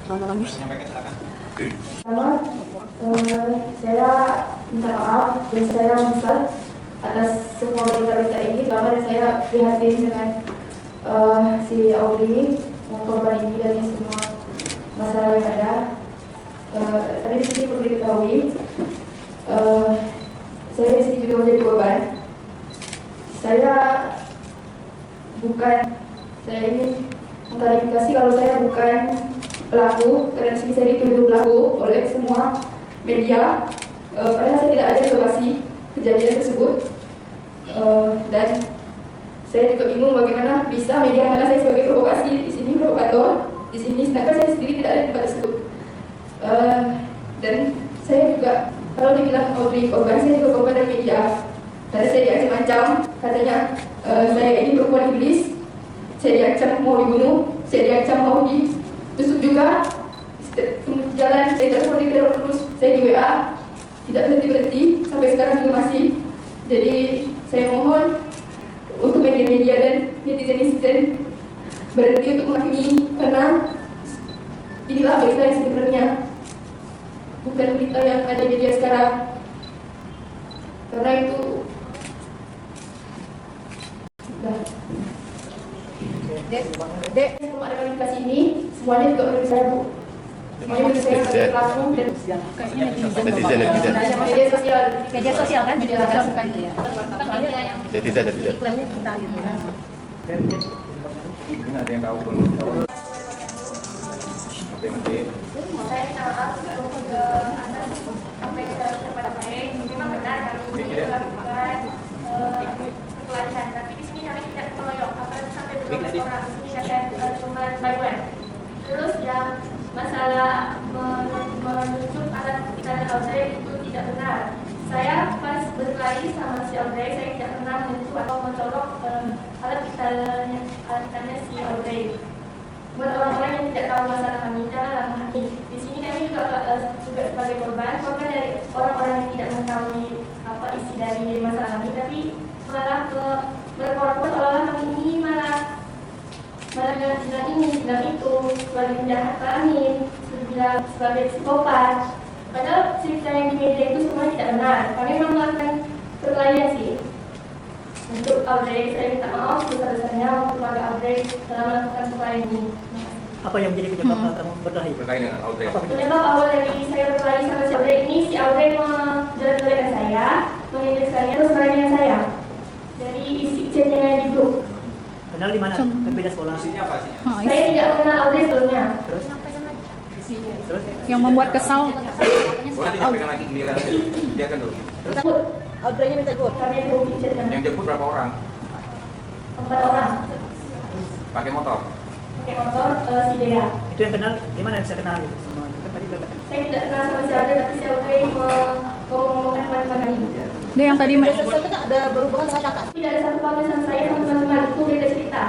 Pertama, saya minta maaf dan saya menyesal atas semua berita-berita ini, karena saya prihatin dengan si Audrey, korban ini dan semua masalah yang ada. Tadi di sini perlu diketahui, saya di sini juga menjadi korban. Saya ingin mengklarifikasi kalau saya bukan pelaku, karena di sini saya dituduh pelaku oleh semua media. Padahal saya tidak ada di lokasi kejadian tersebut, dan saya juga bingung bagaimana bisa media mengenai saya sebagai provokasi di sini, provokator di sini, sedangkan saya sendiri tidak ada di tempat tersebut. Dan saya juga, kalau dibilang Audrey korban, saya juga korban dari media. Karena saya diancam-ancam, katanya saya ini perempuan iblis, saya diancam mau dibunuh, saya diancam mau ditusuk juga. Jalan saya telepon di terus, saya di WA tidak berhenti sampai sekarang juga masih. Jadi saya mohon untuk media-media dan netizen berhenti untuk menghakimi, karena inilah berita yang sebenarnya, bukan berita yang ada di media sekarang. Karena itu Dek, sebelum ada klarifikasi ini, semuanya juga udah bisa, Bu. Semuanya udah saya pelaku dan media sosial kan, media sosial kan ya. Tidak. Iklannya kita gitu kan. Ini ada yang tahu belum? Oke. Saya minta maaf untuk apa yang saya kepada saya. Memang benar kami melakukan pelatihan, tapi di sini kami tidak mengeroyok. Sampai 12 orang di sini saya cuma bantuan. Terus yang masalah menunjuk alat vital Audrey itu tidak benar. Saya pas berkelahi sama si Audrey, saya tidak pernah menyentuh atau mencolok alat vitalnya si Audrey. Buat orang-orang yang tidak tahu masalah kami, janganlah menghakimi. Di sini kami juga sebagai korban dari orang-orang yang tidak mengetahui apa isi dari masalah kami, tapi malah berkorban seolah-olah kami ini malah bilang itu sebagai penjahat kami, sebagai psikopat. Padahal cerita yang di media itu semua tidak benar. Kami memang melakukan perkelahian sih. Untuk Audrey, saya minta maaf sebesar-besarnya untuk keluarga Audrey dalam melakukan perkelahian ini. Apa yang menjadi penyebab kamu berkelahi? Berkait dengan Audrey. Penyebab awal dari saya berkelahi sama si Audrey ini, si Audrey menjelek-jelekan saya, mengejek saya, terus merayakan saya. Dari isi chatnya yang di grup. Kenal di mana? Kan beda sekolah. Isinya apa sih? Saya tidak mengenal Audrey sebelumnya. Terus? Yang membuat kesal. Boleh disampaikan lagi giliran dia kan dulu. Terus Audrey-nya minta ikut. kami yang grup chatnya. Yang jemput berapa orang? 4 orang. Pakai motor. Pakai motor si Dea. Itu yang kenal, gimana yang bisa kenal gitu? Semua kan tadi bilang. Saya tidak kenal sama si Audrey, tapi si Audrey mengomongkan teman-teman ini. Dia yang tadi Ada berhubungan dengan kakak. Tidak ada satu keluarga sama saya sama teman-teman, itu beda cerita.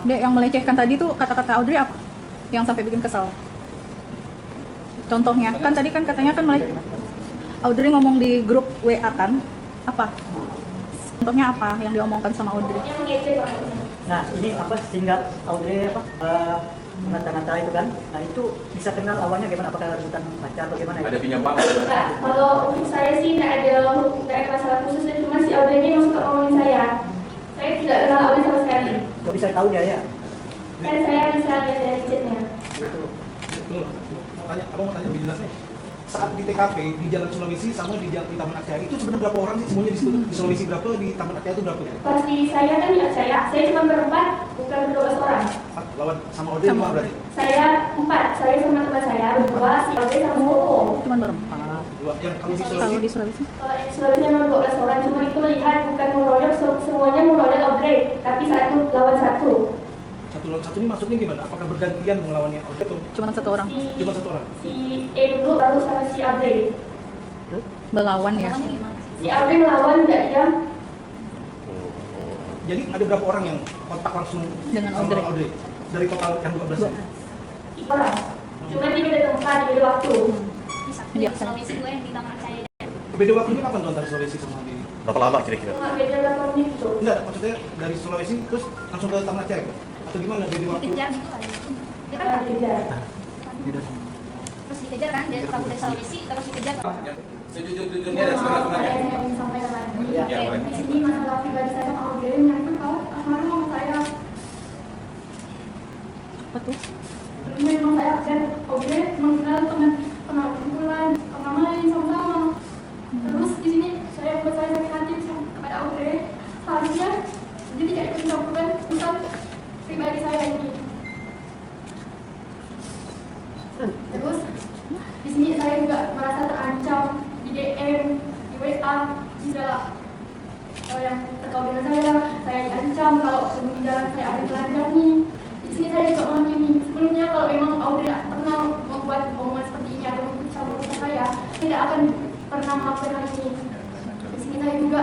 Dia yang melecehkan tadi tuh kata-kata Audrey apa? Yang sampai bikin kesal. Contohnya, kan tadi kan katanya kan Audrey ngomong di grup WA kan? Apa? Contohnya apa yang diomongkan sama Audrey? Yang mengejek Pak. Nah, ini apa sehingga Audrey ngata-ngata itu kan? Nah, itu bisa kenal awalnya gimana? Apakah rebutan pacar atau gimana? Ada pinjam bank. Nah, kalau untuk saya sih tidak ada masalah khusus, cuma si Audrey ini suka ngomongin saya. Saya tidak kenal Audrey sama sekali. Kok bisa tahu dia ya? Kan saya bisa lihat dari chatnya. Makanya abang mau tanya lebih jelas nih. Saat di TKP di Jalan Sulawesi sama di Taman Aceh itu sebenarnya berapa orang sih semuanya di situ? Di Sulawesi berapa, di Taman Aceh itu berapa? Pas di saya kan di Aceh, saya cuma berempat, bukan 12 orang. Lawan sama Audrey lima berarti? Saya 4, saya sama teman saya berdua, si Audrey sama Koko. Cuman berempat. Dua. Yang kalau di Kalau Sulawesi di Sulawesi? Kalau yang Sulawesi memang 12 orang, cuma itu lihat bukan meroyok semuanya meroyok Audrey, tapi satu lawan satu. satu lawan satu ini maksudnya gimana? Apakah bergantian melawannya Audrey atau Cuman satu orang. cuma satu orang? Si E dulu baru sama si Audrey. Melawan ya. Si Audrey melawan tidak diam. Jadi ada berapa orang yang kontak langsung Dengan sama Audrey? Dari total yang 12 ini? Orang. Cuma di beda tempat, di beda waktu. Iya. Sulawesi gue yang di Taman Aceh. Beda waktunya kapan tuh antara Sulawesi sama di? Berapa lama kira-kira? Cuma beda berapa menit itu. Enggak, maksudnya dari Sulawesi terus langsung ke Taman Aceh atau gimana? Beda waktu? Kejar gitu aja. Dia kan Kita kejar. Terus dikejar kan, dia kabur dari Sulawesi, terus dikejar. Sejujur-jujurnya dan sebenarnya. Saya ingin sampaikan lagi. Ya, boleh. Di sini masalah pribadi saya sama Audrey menyangkut kalau kemarin mama saya. Apa tuh? Memang saya dan Audrey mengenal pernah kumpulan, pernah main sama-sama. Terus di sini saya buat saya sakit hati kepada Audrey. Seharusnya dia tidak ikut campurkan urusan pribadi saya ini. Terus di sini saya juga merasa terancam di DM, di WA, di segala yang terkait dengan saya diancam kalau sebelum jalan saya ada telanjangi. Di sini saya juga menghakimi. Sebelumnya kalau memang Audrey pernah membuat omongan seperti ini atau mengikuti urusan saya, tidak akan pernah melakukan hal ini. Di sini saya juga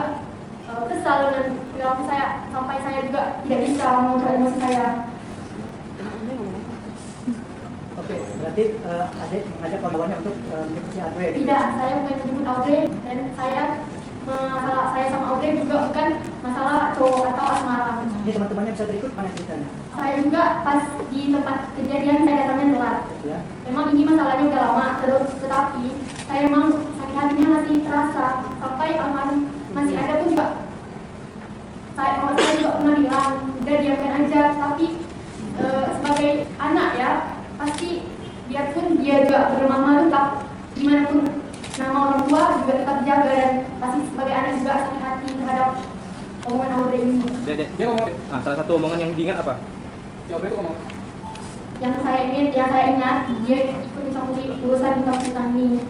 kesal dengan perilaku saya sampai saya juga tidak bisa mengontrol emosi saya. Oke, berarti adik mengajak kawan-kawannya untuk mengikuti si Audrey. Tidak, saya bukan menyebut Audrey dan masalah saya sama Audrey juga bukan masalah cowok atau asmara. Ini teman-temannya bisa berikut mana ceritanya? Saya juga pas di tempat kejadian saya datangnya telat. Ya. Memang ini masalahnya udah lama, terus tetapi saya memang sakit hatinya masih terasa sampai almarhum masih ada pun juga. Saya juga pernah bilang, udah diamkan aja, tapi sebagai anak ya, pasti biarpun dia juga berlemah malu, gimana pun nama orang tua juga tetap jaga dan pasti sebagai anak juga sakit hati terhadap omongan Audrey ini. Dia ngomong, salah satu omongan yang diingat apa? Jawabnya itu ngomong. Yang saya ingat, dia ikut mencampuri urusan hutang ini.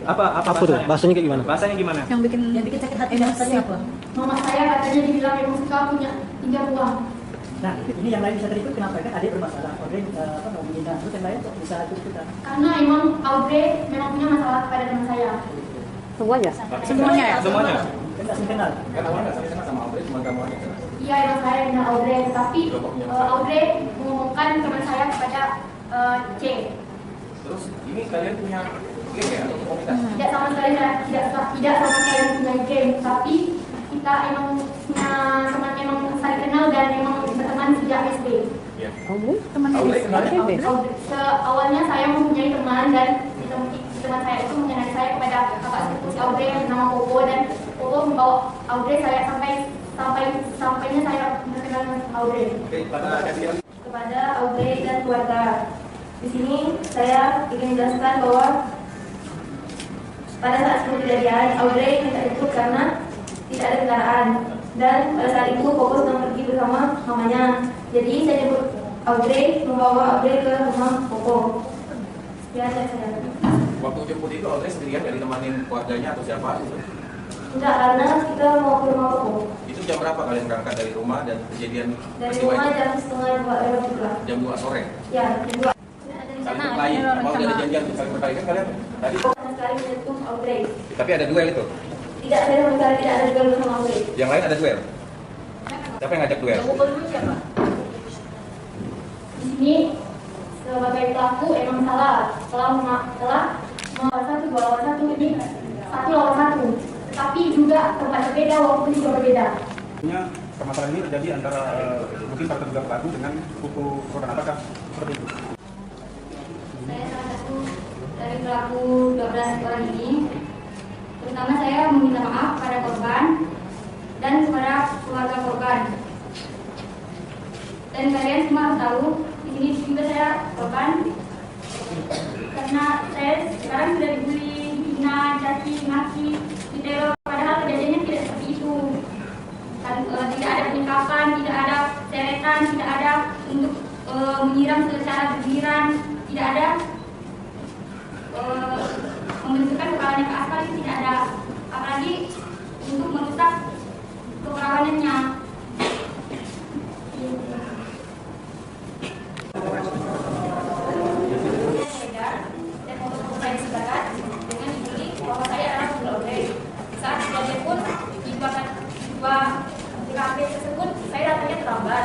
Apa Apa tuh? Bahasanya kayak gimana? Bahasanya gimana? Yang bikin sakit hati maksudnya apa? Mama saya katanya dibilang memang suka punya pinjam uang. Nah, ini yang lain bisa terikut kenapa? Kan adik bermasalah. Audrey mau menghina, terus yang lain kok bisa ikut-ikutan. Karena emang Audrey memang punya masalah kepada teman saya. semuanya ya? Semuanya. Kan nggak saling kenal. Kan awalnya nggak saling kenal sama Audrey, cuma kamu aja kenal. Iya emang saya kenal Audrey, tapi Audrey mengumumkan teman saya kepada C. Terus ini kalian punya game ya atau komunitas? Tidak sama sekali tidak sama sekali punya game, tapi kita emang punya teman emang saling kenal dan emang berteman sejak SD. Iya. Teman Audrey kenal ya? Awalnya saya mempunyai teman dan teman saya itu mengenai saya kepada kakak sepupu si Audrey yang bernama Popo, dan Popo membawa Audrey saya sampainya saya berkenal dengan Audrey. Oke, pada kasih Kepada Audrey dan keluarga. Di sini saya ingin menjelaskan bahwa pada saat sebelum kejadian Audrey tidak ikut karena tidak ada kendaraan, dan pada saat itu Popo sedang pergi bersama mamanya. Jadi saya jemput Audrey, membawa Audrey ke rumah Popo. Ya, saya. Waktu jemput itu Audrey sendirian dari temanin keluarganya atau siapa? Enggak, karena kita mau ke rumah Popo. Itu jam berapa kalian berangkat dari rumah dan kejadian Dari peristiwa rumah itu? jam setengah 2 juga. Jam 2 sore. Ya, jam 2. Saling berkelahi. Apa udah ada janjian untuk saling berkelahi kan kalian tadi? Sama sekali menyentuh Audrey. Tapi ada duel itu. Tidak, saya sama sekali tidak ada duel bersama Audrey. Yang lain ada duel. Siapa yang ngajak duel? Di sini sebagai pelaku emang salah telah melawan satu, dua lawan satu, ini satu lawan satu, tapi juga tempat berbeda, walaupun juga berbeda. Permasalahan ini terjadi antara mungkin para terduga pelaku dengan sepupu korban, apakah seperti itu? Saya salah satu dari pelaku 12 orang ini. Terutama saya meminta maaf pada korban dan kepada keluarga korban. Dan kalian semua harus tahu, di sini juga saya korban karena saya sekarang sudah dibully, dihina, caci, maki, diteror. Padahal kejadiannya tidak seperti itu. Tidak ada penyekapan, tidak ada seretan, tidak ada untuk menyiram secara bergiliran, tidak ada membentukkan kepalanya ke aspal, itu tidak ada, apalagi untuk merusak keperawanannya. Dan foto-foto saya disebarkan dengan dibully bahwa saya adalah pembunuh Audrey. Saat kejadian pun di dua TKP tersebut saya datangnya terlambat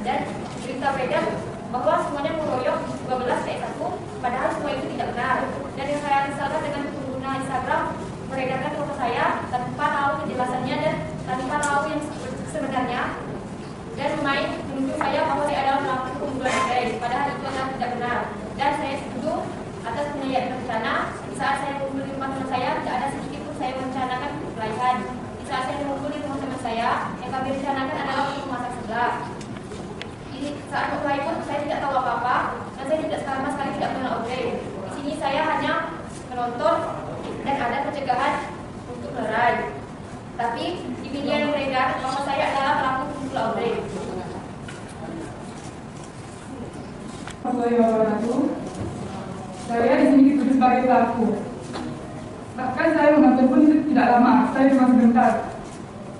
dan berita beredar bahwa semuanya mengeroyok 12 PS1, padahal semua itu tidak benar. Dan yang saya risalkan dengan pengguna Instagram beredarkan foto saya tanpa tahu kejelasannya dan tanpa tahu yang sebenarnya, dan main menunjuk saya bahwa saya adalah pelaku pembunuhan Audrey, padahal itu adalah tidak benar. Dan saya saya yang kami rencanakan adalah untuk memasak sebelah. Ini saat mulai pun saya tidak tahu apa-apa dan saya tidak sama sekali tidak mengenal Audrey. Di sini saya hanya menonton dan ada pencegahan untuk melerai. Tapi di media yang beredar bahwa saya adalah pelaku pembunuh Audrey. Warahmatullahi wabarakatuh. Saya di sini dituduh sebagai pelaku. Bahkan saya menonton pun itu tidak lama, saya cuma sebentar.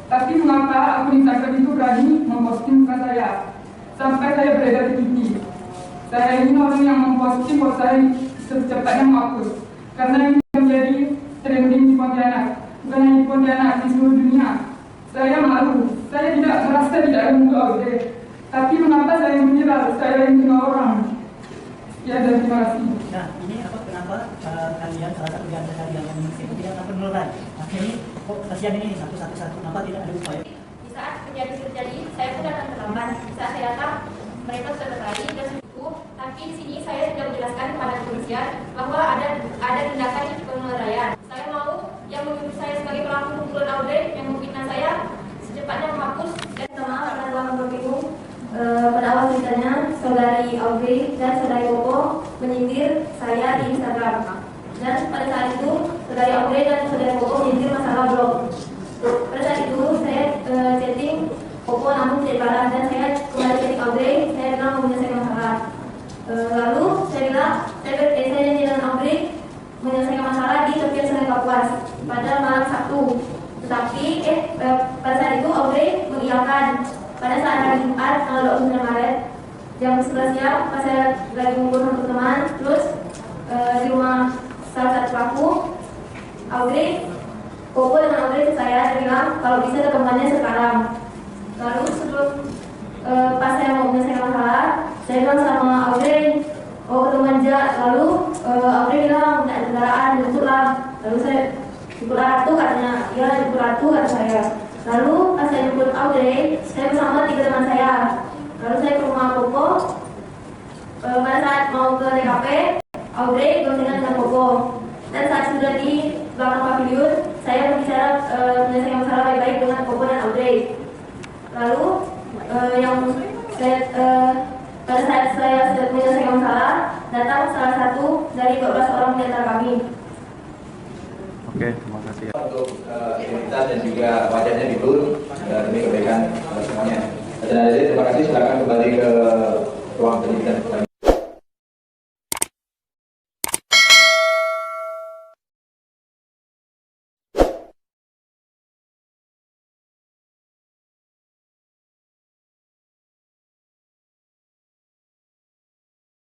Tapi mengapa akun Instagram itu berani memposting muka saya sampai saya beredar di TV? Saya ingin orang yang memposting bahwa saya secepatnya menghapus, karena ini menjadi trending di Pontianak, bukan hanya di Pontianak, di seluruh dunia. Saya malu, saya tidak merasa tidak ada muka Audrey. Tapi mengapa saya yang viral, saya yang kenal orang? Ya, dan terima kasih. Nah, ini apa kenapa kalian salah satu di antara kalian yang mengikuti tidak akan melerai? Akhirnya kok kasihan ini satu-satu, kenapa tidak ada upaya? Di saat kejadian terjadi, saya pun datang terlambat. Di saat saya datang, mereka sudah berlari dan cukup. Tapi di sini saya sudah menjelaskan kepada kepolisian bahwa ada tindakan pengeleraian. Saya mau yang menuduh saya sebagai pelaku pembunuhan Audrey yang memfitnah saya secepatnya menghapus dan Maaf karena telah memperkirung. Pada awal ceritanya, saudari Audrey dan saudari Koko menyindir saya di Instagram. Dan pada saat itu, saudari Audrey dan saudari Koko menyindir masalah blog. Pada saat itu, saya chatting Koko namun tidak balas dan saya kembali chatting Audrey, saya bilang menyelesaikan masalah. Lalu saya bilang, saya janji dengan Audrey menyelesaikan masalah di tepian Sungai Kapuas pada malam Sabtu. Tetapi pada saat itu Audrey mengiyakan. Pada saat hari Jumat tanggal 29 Maret jam 11 siang pas saya lagi ngumpul sama teman, terus di rumah salah satu pelaku, Audrey, Koko dengan Audrey ke saya bilang kalau bisa ketemuannya sekarang. Lalu sebelum pas saya mau menyelesaikan masalah, saya bilang sama Audrey, oh ketemuan aja. Lalu Audrey bilang tidak ada kendaraan, jemputlah. Lalu saya jemputlah Ratu katanya, iya jemput Ratu kata saya. Lalu pas saya jemput Audrey, saya bersama 3 teman saya. Lalu saya ke rumah Koko. Pada saat mau ke TKP, Audrey bersama dengan Koko. Dan saat sudah di belakang pavilion, saya berbicara menyelesaikan masalah baik-baik dengan Koko dan Audrey. Lalu pada saat saya sudah menyelesaikan masalah, datang salah satu dari 12 orang di antara kami. Oke, terima kasih. Untuk identitas dan juga wajahnya di blur demi kebaikan semuanya. Dan terima kasih, silakan kembali ke